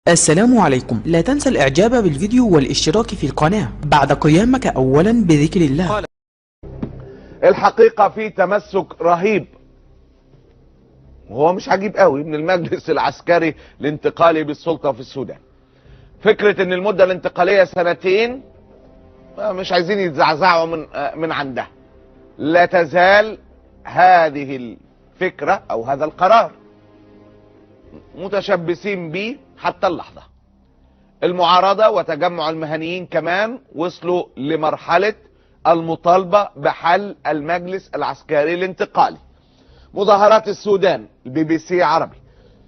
السلام عليكم. لا تنسى الاعجاب بالفيديو والاشتراك في القناة بعد قيامك اولا بذكر الله. الحقيقة في تمسك رهيب، وهو مش عجيب قوي، من المجلس العسكري الانتقالي بالسلطة في السودان. فكرة ان المدة الانتقالية 2 مش عايزين يتزعزعوا من عندها. لا تزال هذه الفكرة او هذا القرار متشبثين به حتى اللحظة. المعارضة وتجمع المهنيين كمان وصلوا لمرحلة المطالبة بحل المجلس العسكري الانتقالي. مظاهرات السودان، BBC عربي،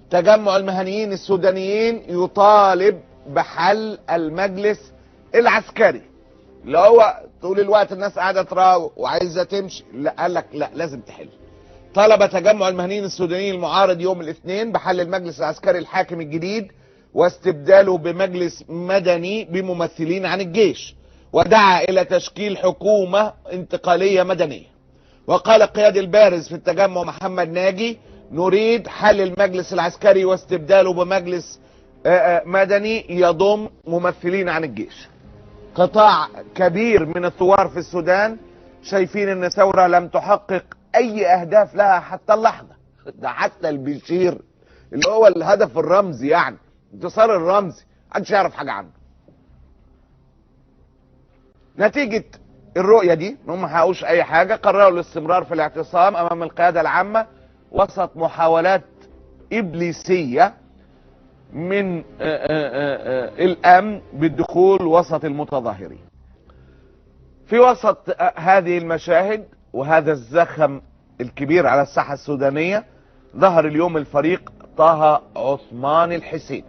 تجمع المهنيين السودانيين يطالب بحل المجلس العسكري، اللي هو طول الوقت الناس قاعدة تراوغ وعايزة تمشي. لا، قال لك لا، لازم تحل. طلب تجمع المهنيين السودانيين المعارض يوم الاثنين بحل المجلس العسكري الحاكم الجديد واستبداله بمجلس مدني بممثلين عن الجيش، ودعا الى تشكيل حكومة انتقالية مدنية. وقال القيادي البارز في التجمع محمد ناجي: نريد حل المجلس العسكري واستبداله بمجلس مدني يضم ممثلين عن الجيش. قطاع كبير من الثوار في السودان شايفين ان الثورة لم تحقق اي اهداف لها حتى اللحظة. ده حتى البشير اللي هو الهدف الرمزي، يعني انتصار الرمزي، محدش يعرف حاجة عنه. نتيجة الرؤية دي انهم ما حققوش اي حاجة، قرروا الاستمرار في الاعتصام امام القيادة العامة وسط محاولات ابليسية من الامن بالدخول وسط المتظاهرين. في وسط هذه المشاهد وهذا الزخم الكبير على الساحة السودانية، ظهر اليوم الفريق طه عثمان الحسين.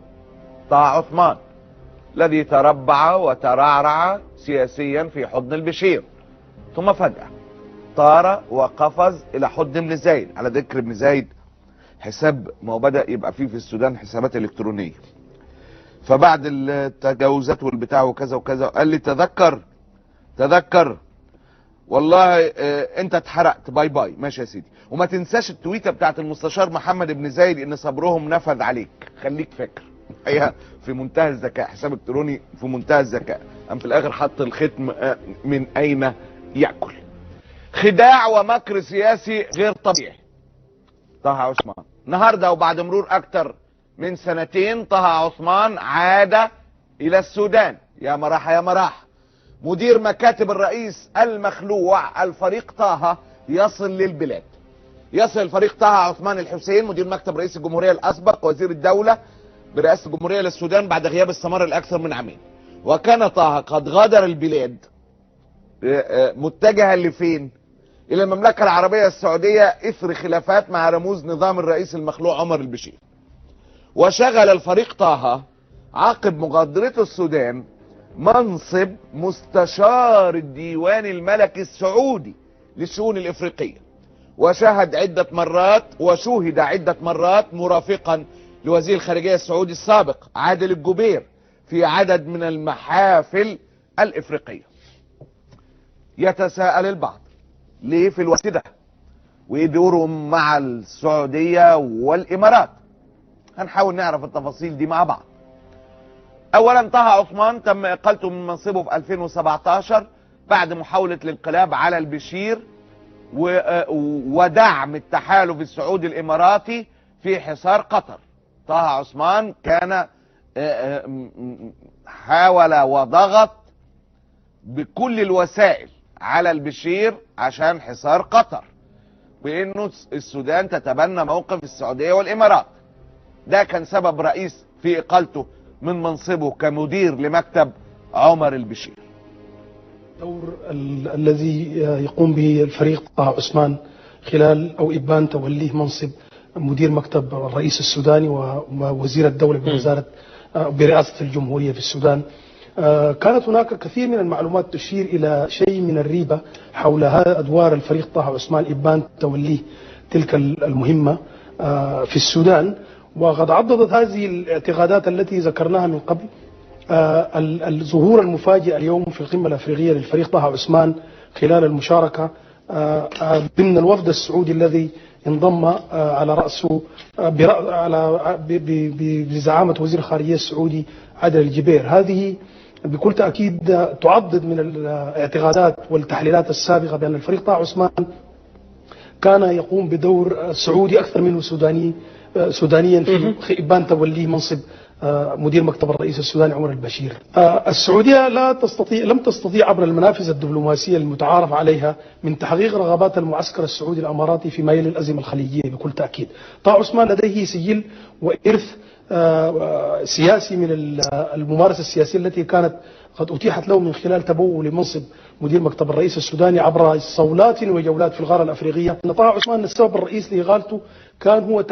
طه عثمان الذي تربع وترعرع سياسيا في حضن البشير، ثم فجأة طار وقفز الى حضن ابن زايد. على ذكر ابن زايد، حساب ما هو بدأ يبقى فيه في السودان حسابات الكترونية، فبعد التجاوزات والبتاع وكذا وكذا قال لي تذكر والله انت اتحرقت، باي باي. ماشي يا سيدي، وما تنساش التويته بتاعت المستشار محمد ابن زايد ان صبرهم نفذ عليك، خليك فاكر. هي في منتهى الذكاء، حساب الكتروني في منتهى الذكاء. قام في الاخر حط الختم من اين ياكل. خداع ومكر سياسي غير طبيعي. طه عثمان النهارده وبعد مرور اكتر من 2 طه عثمان عاد الى السودان. يا مراحه يا مراحه. مدير مكاتب الرئيس المخلوع الفريق طه يصل للبلاد. يصل الفريق طه عثمان الحسين مدير مكتب رئيس الجمهورية الأسبق وزير الدولة برئاسة الجمهورية للسودان بعد غياب استمر لأكثر من عامين. وكان طه قد غادر البلاد متجها لفين؟ إلى المملكة العربية السعودية إثر خلافات مع رموز نظام الرئيس المخلوع عمر البشير. وشغل الفريق طه عقب مغادرته السودان منصب مستشار الديوان الملكي السعودي للشؤون الإفريقية، وشهد عدة مرات مرافقا لوزير الخارجية السعودي السابق عادل الجبير في عدد من المحافل الإفريقية. يتساءل البعض ليه في الوقت ده ويدورهم مع السعودية والإمارات. هنحاول نعرف التفاصيل دي مع بعض. اولا، طه عثمان تم اقالته من منصبه في 2017 بعد محاولة الانقلاب على البشير ودعم التحالف السعودي الاماراتي في حصار قطر. طه عثمان كان حاول وضغط بكل الوسائل على البشير عشان حصار قطر، بانه السودان تتبنى موقف السعودية والامارات. ده كان سبب رئيس في اقالته من منصبه كمدير لمكتب عمر البشير. الدور الذي يقوم به الفريق طه عثمان خلال أو إبان توليه منصب مدير مكتب الرئيس السوداني ووزير الدولة برئاسة الجمهورية في السودان، كانت هناك كثير من المعلومات تشير إلى شيء من الريبة حول أدوار الفريق طه عثمان إبان توليه تلك المهمة في السودان. وقد عضدت هذه الاعتقادات التي ذكرناها من قبل الظهور المفاجئ اليوم في القمة الأفريقية للفريق طه عثمان خلال المشاركة ضمن الوفد السعودي الذي انضم على رأسه بزعامة وزير الخارجية السعودي عادل الجبير. هذه بكل تأكيد تعضد من الاعتقادات والتحليلات السابقة بأن الفريق طه عثمان كان يقوم بدور سعودي أكثر منه سودانيا في إبان توليه منصب مدير مكتب الرئيس السوداني عمر البشير. السعودية لم تستطيع عبر المنافذ الدبلوماسية المتعارف عليها من تحقيق رغبات المعسكر السعودي الأماراتي فيما يلي الأزمة الخليجية بكل تأكيد. طه عثمان لديه سجل وإرث سياسي من الممارسة السياسية التي كانت قد أتيحت له من خلال تبوءه لمنصب مدير مكتب الرئيس السوداني عبر صولات وجولات في القارة الأفريقية. طه عثمان السبب الرئيسي لإغالته كان هو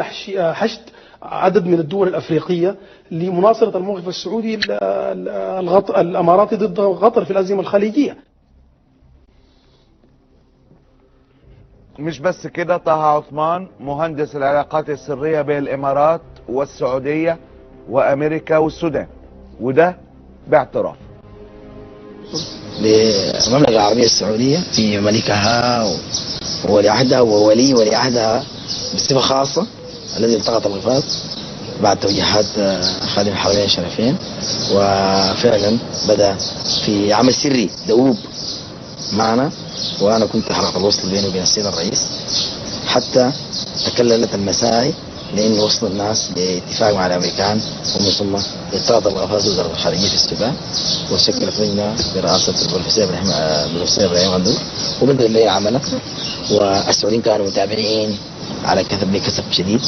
حشد عدد من الدول الأفريقية لمناصرة الموقف السعودي الأماراتي ضد قطر في الأزمة الخليجية. مش بس كده، طه عثمان مهندس العلاقات السرية بين الإمارات والسعودية وأمريكا والسودان، وده باعتراف. للمملكة العربية السعودية في ملكها وولي عهدها وولي عهدها بصفة خاصة الذي التقط الغفاظ بعد توجيهات خادم الحرمين الشريفين، وفعلا بدأ في عمل سري دؤوب معنا، وأنا كنت حلقة الوصل بينه وبين السيد الرئيس حتى تكللت المساعي لأن وصل الناس لاتفاق مع الأمريكان، ومن ثم التقط الغفاظ وزارة الخارجية في السودان، وشكلت لجنة برئاسة البروفيسور إبراهيم غندور وبدأ اللي عمله. والسعوديين كانوا متابعين على بكثب شديد،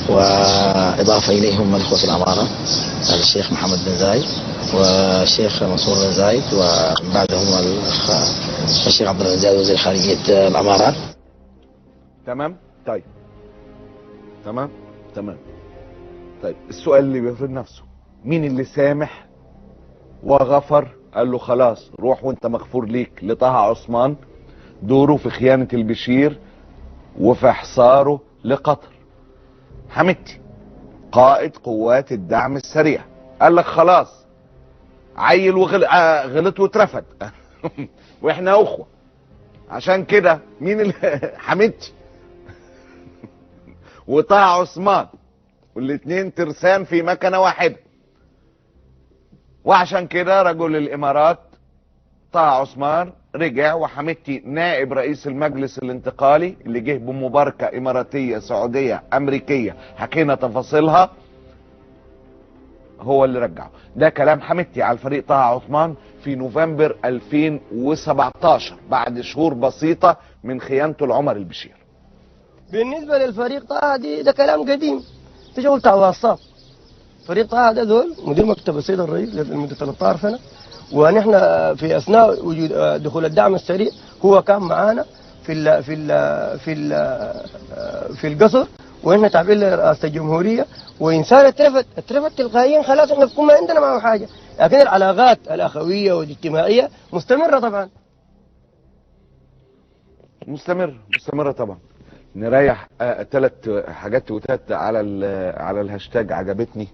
وإضافة إليهم الإخوة في الأمارة الشيخ محمد بن زايد والشيخ منصور بن زايد، ومن بعدهم الشيخ عبد الله بن زايد وزير خارجية الأمارات. تمام. طيب طيب السؤال اللي بيفرض نفسه، مين اللي سامح وغفر؟ قال له خلاص روح وانت مغفور ليك لطه عثمان دوره في خيانة البشير وفي حصاره لقطر. حمدتي قائد قوات الدعم السريع قال لك خلاص عيل غلط واترفد واحنا اخوه. عشان كده مين اللي حمدتي وطه عثمان، والاتنين ترسان في مكنه واحده. وعشان كده رجل الامارات طه عثمان رجع، وحمدتي نائب رئيس المجلس الانتقالي اللي جه بمباركه اماراتيه سعوديه امريكيه حكينا تفاصيلها، هو اللي رجعه. ده كلام حمدتي على الفريق طه عثمان في نوفمبر 2017 بعد شهور بسيطه من خيانته لعمر البشير. بالنسبه للفريق طه ده كلام قديم، في شغل بتاع واسطات. فريق طه ده دول مدير مكتب السيد الرئيس لمده 13 سنه، ونحن في اثناء وجود دخول الدعم السريع هو كان معانا في القصر، واحنا تابعين لرئاسه الجمهوريه، وانسان اترفد تلقائيا خلاص احنا بكون ما عندنا معه حاجه، لكن العلاقات الاخويه والاجتماعيه مستمره طبعا. مستمره طبعا. نريح 3 حاجات توتات على الهاشتاج عجبتني.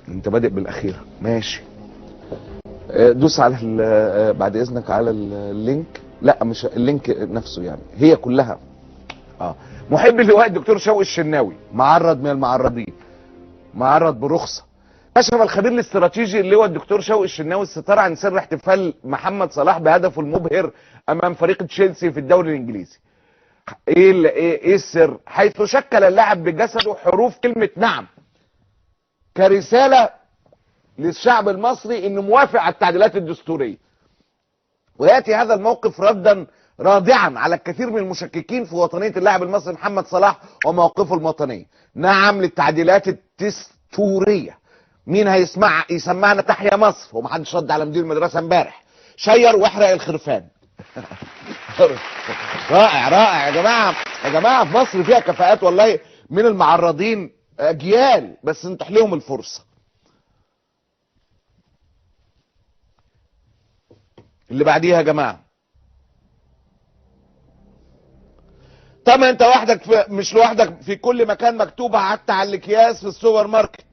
انت بادئ بالاخير ماشي. دوس على بعد اذنك على اللينك، لا مش اللينك نفسه، يعني هي كلها. محب اللواء الدكتور شوقي الشناوي معرض من المعرضين، معرض برخصه. كشف الخبير الاستراتيجي اللواء الدكتور شوقي الشناوي الستار عن سر احتفال محمد صلاح بهدفه المبهر امام فريق تشيلسي في الدوري الانجليزي. ايه السر؟ حيث شكل اللاعب بجسده حروف كلمه نعم كرساله للشعب المصري انه موافق على التعديلات الدستوريه. وياتي هذا الموقف ردا رادعا على الكثير من المشككين في وطنيه اللاعب المصري محمد صلاح وموقفه الوطني. نعم للتعديلات الدستوريه. مين يسمعنا تحيا مصر؟ ومحدش رد على مدير المدرسه امبارح. شير واحرق الخرفان. رائع يا جماعه في مصر فيها كفاءات والله من المعرضين اجيال، بس نتيح لهم الفرصه. اللي بعديها يا جماعه، طبعا انت وحدك مش لوحدك، في كل مكان مكتوبه حتى على الاكياس في السوبر ماركت